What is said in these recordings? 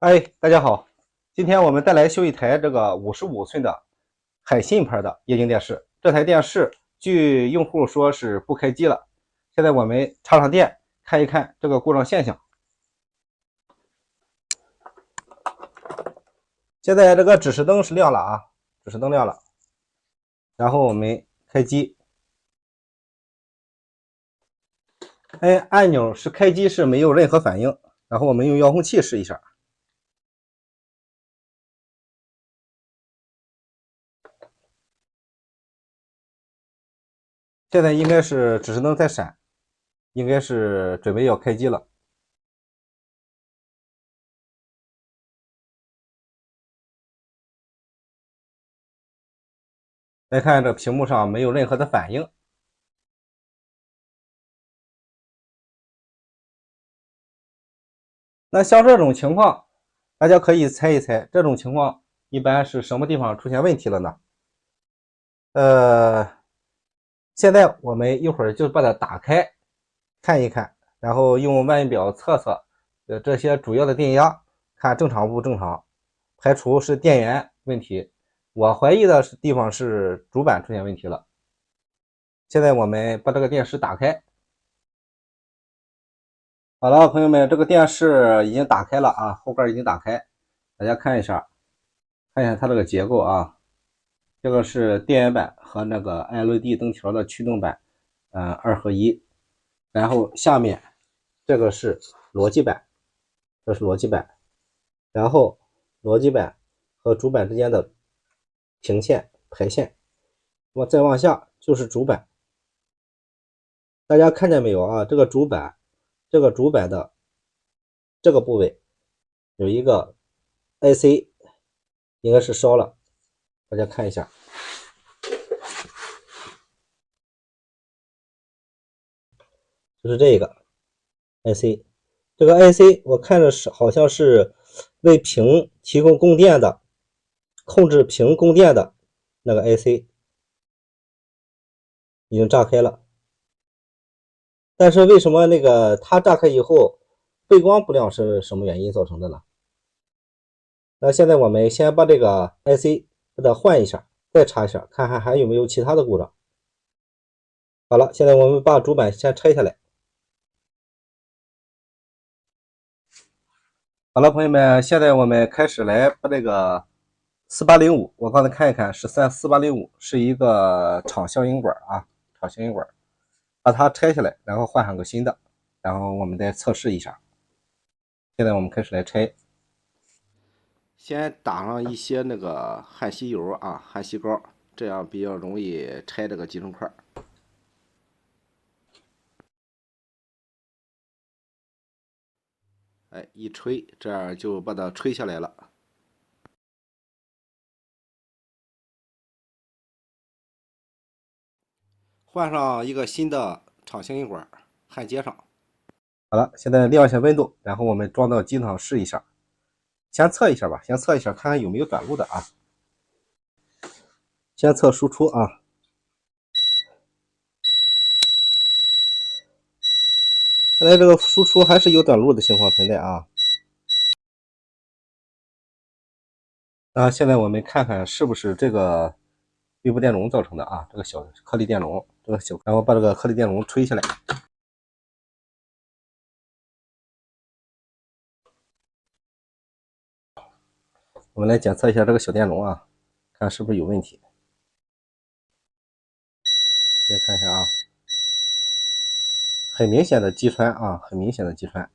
哎，大家好，今天我们再来修一台这个55寸的海信牌的液晶电视。这台电视据用户说是不开机了，现在我们插上电，看一看这个故障现象。现在这个指示灯是亮了啊，指示灯亮了，然后我们开机，按钮是开机是没有任何反应，然后我们用遥控器试一下。现在应该是指示灯在闪，应该是准备要开机了。来看这屏幕上没有任何的反应。那像这种情况，大家可以猜一猜，这种情况一般是什么地方出现问题了呢？现在我们一会儿就把它打开看一看，然后用万用表测测这些主要的电压，看正常不正常，排除是电源问题。我怀疑的地方是主板出现问题了。现在我们把这个电视打开。好了，朋友们，这个电视已经打开了啊，后盖已经打开，大家看一下它这个结构啊。这个是电源板和那个 LED 灯条的驱动板，2合一。然后下面这个是逻辑板，这是逻辑板，然后逻辑板和主板之间的平线排线，我再往下就是主板。大家看见没有啊？这个主板的这个部位有一个 IC 应该是烧了，大家看一下，就是这个 IC， 这个 IC 我看着是好像是为屏提供供电的，控制屏供电的那个 IC 已经炸开了，但是为什么那个它炸开以后背光不亮是什么原因造成的呢？那现在我们先把这个 IC 把它换一下，再插一下，看看还有没有其他的故障。好了，现在我们把主板先拆下来。好了，朋友们，现在我们开始来把这个4805，我刚才看一看是4805，是一个厂消音管啊，厂消音管，把它拆下来，然后换上个新的，然后我们再测试一下。现在我们开始来拆，先打上一些那个焊锡油啊，焊锡膏，这样比较容易拆这个集成块。哎，一吹，这样就把它吹下来了。换上一个新的厂消音管，焊接上。好了，现在量一下温度，然后我们装到机上试一下。先测一下吧，先测一下看看有没有短路的啊。先测输出啊。看来这个输出还是有短路的情况存在啊。现在我们看看是不是这个微波电容造成的啊？这个小颗粒电容，然后把这个颗粒电容吹下来。我们来检测一下这个小电容啊，看是不是有问题。大家看一下啊，很明显的击穿啊，很明显的击穿。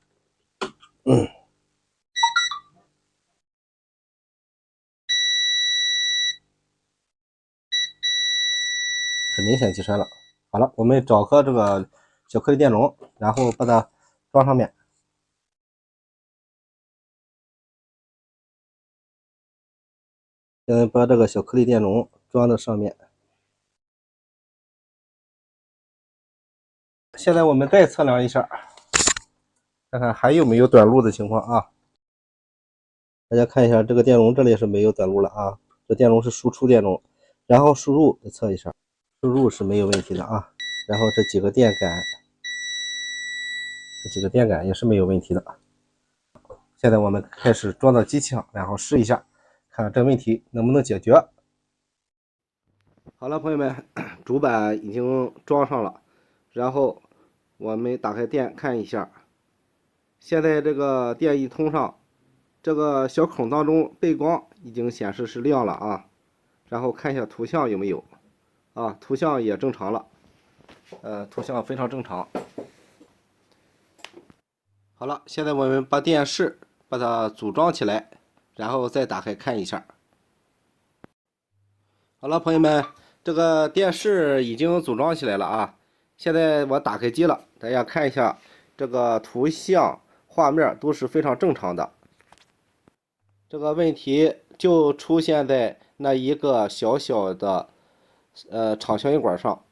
很明显击穿了。好了，我们找颗这个小颗粒电容，然后把它装上面。现在把这个小颗粒电容装到上面。现在我们再测量一下，看看还有没有短路的情况啊。大家看一下，这个电容这里是没有短路了啊，这电容是输出电容，然后输入再测一下，输入是没有问题的啊。然后这几个电感也是没有问题的。现在我们开始装到机器上，然后试一下，看看这问题能不能解决。好了，朋友们，主板已经装上了，然后我们打开电看一下。现在这个电一通上，这个小孔当中背光已经显示是亮了啊。然后看一下图像有没有啊，图像也正常了，图像非常正常。好了，现在我们把电视把它组装起来，然后再打开看一下。好了，朋友们，这个电视已经组装起来了啊。现在我打开机了，大家看一下，这个图像画面都是非常正常的。这个问题就出现在那一个小小的场效应管上，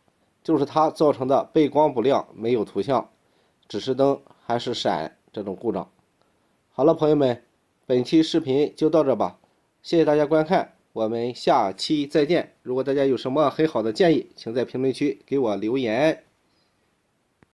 就是它造成的背光不亮，没有图像，指示灯还是闪这种故障。好了，朋友们，本期视频就到这吧，谢谢大家观看，我们下期再见。如果大家有什么很好的建议，请在评论区给我留言。